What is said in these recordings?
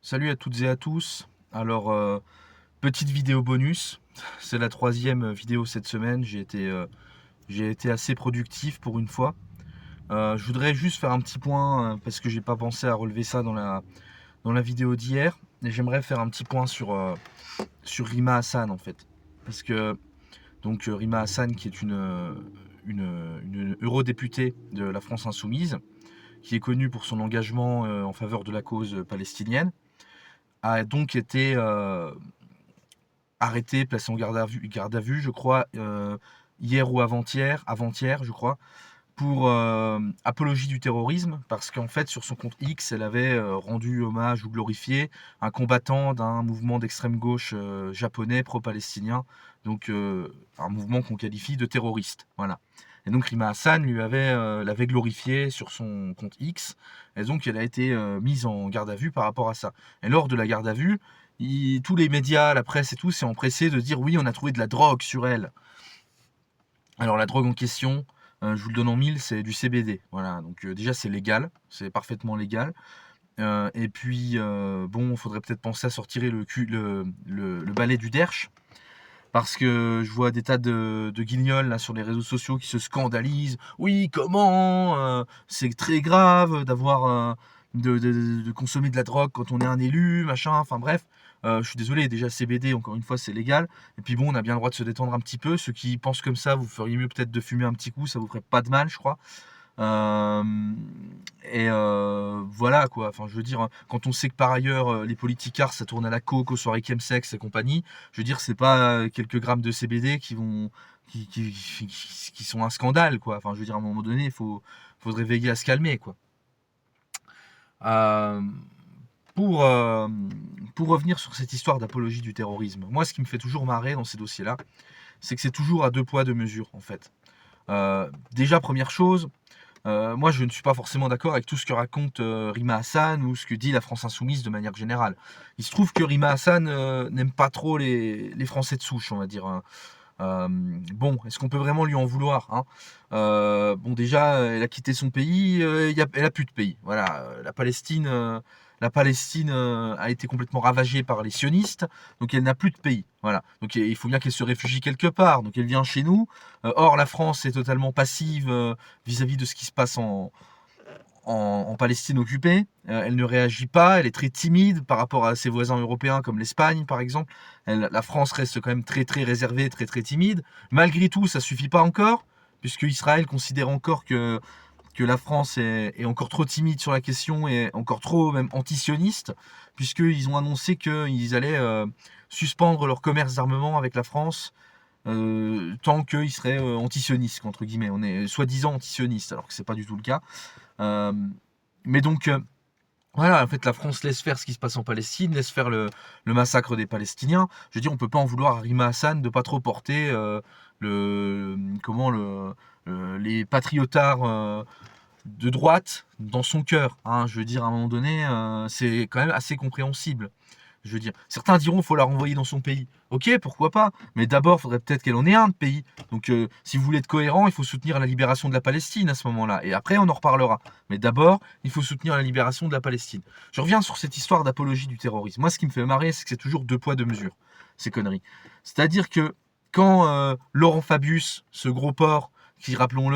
Salut à toutes et à tous. Alors, petite vidéo bonus. C'est la troisième vidéo cette semaine. J'ai été assez productif pour une fois. Je voudrais juste faire un petit point parce que j'ai pas pensé à relever ça dans la vidéo d'hier. Et j'aimerais faire un petit point sur Rima Hassan en fait. Parce que Rima Hassan qui est une eurodéputée de la France Insoumise, qui est connue pour son engagement en faveur de la cause palestinienne, a donc été arrêté, placé en garde à vue, je crois, hier ou avant-hier, je crois, pour apologie du terrorisme, parce qu'en fait, sur son compte X, elle avait rendu hommage ou glorifié un combattant d'un mouvement d'extrême gauche japonais pro-palestinien, donc un mouvement qu'on qualifie de terroriste. Voilà. Et donc Rima Hassan l'avait glorifié sur son compte X, et donc elle a été mise en garde à vue par rapport à ça. Et lors de la garde à vue, tous les médias, la presse et tout s'est empressé de dire oui, on a trouvé de la drogue sur elle. Alors la drogue en question, je vous le donne en mille, c'est du CBD. Voilà, donc déjà c'est légal, c'est parfaitement légal. Et puis bon, il faudrait peut-être penser à sortir le balai du Derche, parce que je vois des tas de guignols là sur les réseaux sociaux qui se scandalisent. Oui, comment c'est très grave de consommer de la drogue quand on est un élu, machin. Enfin bref, je suis désolé. Déjà CBD, encore une fois, c'est légal. Et puis bon, on a bien le droit de se détendre un petit peu. Ceux qui pensent comme ça, vous feriez mieux peut-être de fumer un petit coup. Ça vous ferait pas de mal, je crois. Euh, voilà quoi. Enfin, je veux dire, quand on sait que par ailleurs les politicards ça tourne à la coke, aux soirées chemsex et compagnie, je veux dire, c'est pas quelques grammes de CBD qui sont un scandale quoi. Enfin, je veux dire, à un moment donné, faudrait veiller à se calmer quoi. Euh, pour, euh, pour revenir sur cette histoire d'apologie du terrorisme, moi ce qui me fait toujours marrer dans ces dossiers-là, c'est que c'est toujours à deux poids, deux mesures en fait. Déjà, première chose, moi, je ne suis pas forcément d'accord avec tout ce que raconte Rima Hassan ou ce que dit la France Insoumise de manière générale. Il se trouve que Rima Hassan n'aime pas trop les Français de souche, on va dire, hein. Bon, est-ce qu'on peut vraiment lui en vouloir, hein? Bon, déjà, elle a quitté son pays, elle a plus de pays. Voilà, la Palestine a été complètement ravagée par les sionistes, donc elle n'a plus de pays. Voilà, donc il faut bien qu'elle se réfugie quelque part. Donc elle vient chez nous. Or, la France est totalement passive vis-à-vis de ce qui se passe en Palestine occupée. Elle ne réagit pas, elle est très timide par rapport à ses voisins européens comme l'Espagne par exemple. La France reste quand même très très réservée, très très timide. Malgré tout, ça suffit pas encore, puisque Israël considère encore que la France est encore trop timide sur la question et encore trop même antisioniste, puisqu'ils ont annoncé qu'ils allaient suspendre leur commerce d'armement avec la France tant qu'ils seraient antisionistes, entre guillemets. On est soi-disant antisionistes, alors que c'est pas du tout le cas. Euh, mais donc, voilà, en fait, la France laisse faire ce qui se passe en Palestine, laisse faire le massacre des Palestiniens. Je veux dire, on peut pas en vouloir à Rima Hassan de pas trop porter le, comment les patriotards de droite dans son cœur, hein. Je veux dire, à un moment donné, c'est quand même assez compréhensible. Je veux dire, certains diront qu'il faut la renvoyer dans son pays. Ok, pourquoi pas. Mais d'abord, il faudrait peut-être qu'elle en ait un de pays. Donc, si vous voulez être cohérent, il faut soutenir la libération de la Palestine à ce moment-là. Et après, on en reparlera. Mais d'abord, il faut soutenir la libération de la Palestine. Je reviens sur cette histoire d'apologie du terrorisme. Moi, ce qui me fait marrer, c'est que c'est toujours deux poids, deux mesures. Ces conneries. C'est-à-dire que quand Laurent Fabius, ce gros porc, qui, rappelons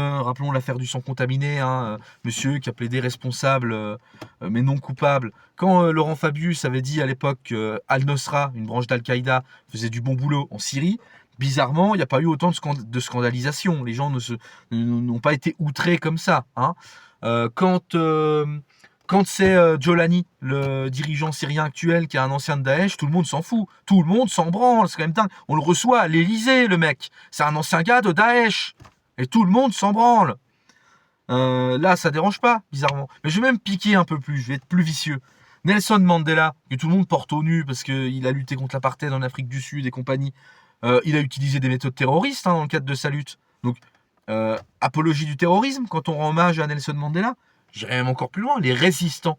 l'affaire du sang contaminé, hein, monsieur qui a plaidé responsable mais non coupable, quand Laurent Fabius avait dit à l'époque que Al-Nosra, une branche d'Al-Qaïda, faisait du bon boulot en Syrie, bizarrement, il n'y a pas eu autant de scandalisation. Les gens n'ont pas été outrés comme ça, hein. Quand c'est Jolani, le dirigeant syrien actuel, qui est un ancien de Daesh, tout le monde s'en fout. Tout le monde s'en branle, c'est quand même dingue. On le reçoit à l'Elysée, le mec. C'est un ancien gars de Daesh. Et tout le monde s'en branle. Là, ça dérange pas, bizarrement. Mais je vais même piquer un peu plus, je vais être plus vicieux. Nelson Mandela, que tout le monde porte au nu parce qu'il a lutté contre l'apartheid en Afrique du Sud et compagnie, il a utilisé des méthodes terroristes hein, dans le cadre de sa lutte. Donc, apologie du terrorisme, quand on rend hommage à Nelson Mandela, j'irai même encore plus loin, les résistants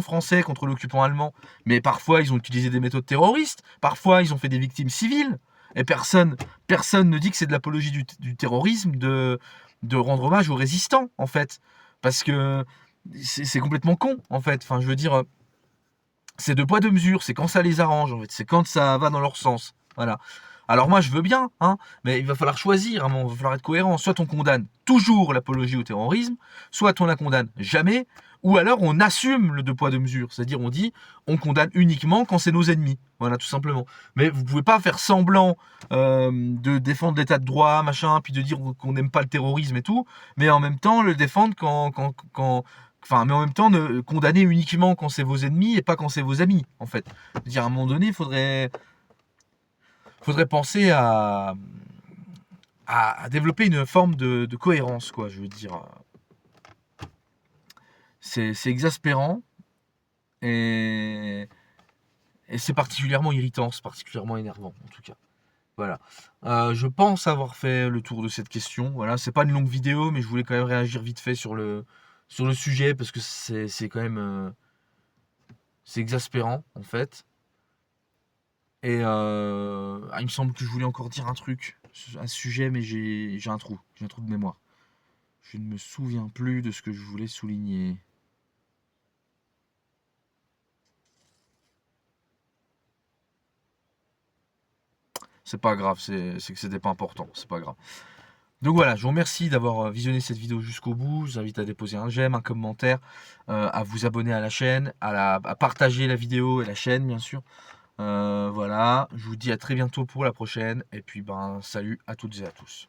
français contre l'occupant allemand, mais parfois ils ont utilisé des méthodes terroristes, parfois ils ont fait des victimes civiles, et personne ne dit que c'est de l'apologie du terrorisme de rendre hommage aux résistants, en fait, parce que c'est complètement con, en fait. Enfin, je veux dire, C'est deux poids deux mesures, c'est quand ça les arrange en fait, c'est quand ça va dans leur sens. Voilà. Alors moi je veux bien, hein, mais il va falloir choisir, hein, il va falloir être cohérent. Soit on condamne toujours l'apologie au terrorisme, soit on la condamne jamais, ou alors on assume le deux poids deux mesures, c'est-à-dire on dit on condamne uniquement quand c'est nos ennemis. Voilà, tout simplement. Mais vous pouvez pas faire semblant de défendre l'état de droit, machin, puis de dire qu'on n'aime pas le terrorisme et tout, mais en même temps le défendre enfin, mais en même temps, condamner uniquement quand c'est vos ennemis et pas quand c'est vos amis, en fait. C'est-à-dire, à un moment donné, faudrait penser à développer une forme de cohérence, quoi, je veux dire. C'est exaspérant et, et c'est particulièrement irritant, c'est particulièrement énervant, en tout cas. Voilà. Je pense avoir fait le tour de cette question. Voilà, c'est pas une longue vidéo, mais je voulais quand même réagir vite fait sur le sujet parce que c'est quand même c'est exaspérant en fait. Et il me semble que je voulais encore dire un truc à ce sujet, mais j'ai un trou. J'ai un trou de mémoire. Je ne me souviens plus de ce que je voulais souligner. C'est pas grave, c'est que c'était pas important. C'est pas grave. Donc voilà, je vous remercie d'avoir visionné cette vidéo jusqu'au bout. Je vous invite à déposer un j'aime, un commentaire, à vous abonner à la chaîne, à partager la vidéo et la chaîne, bien sûr. Voilà, je vous dis à très bientôt pour la prochaine. Et puis, ben, salut à toutes et à tous.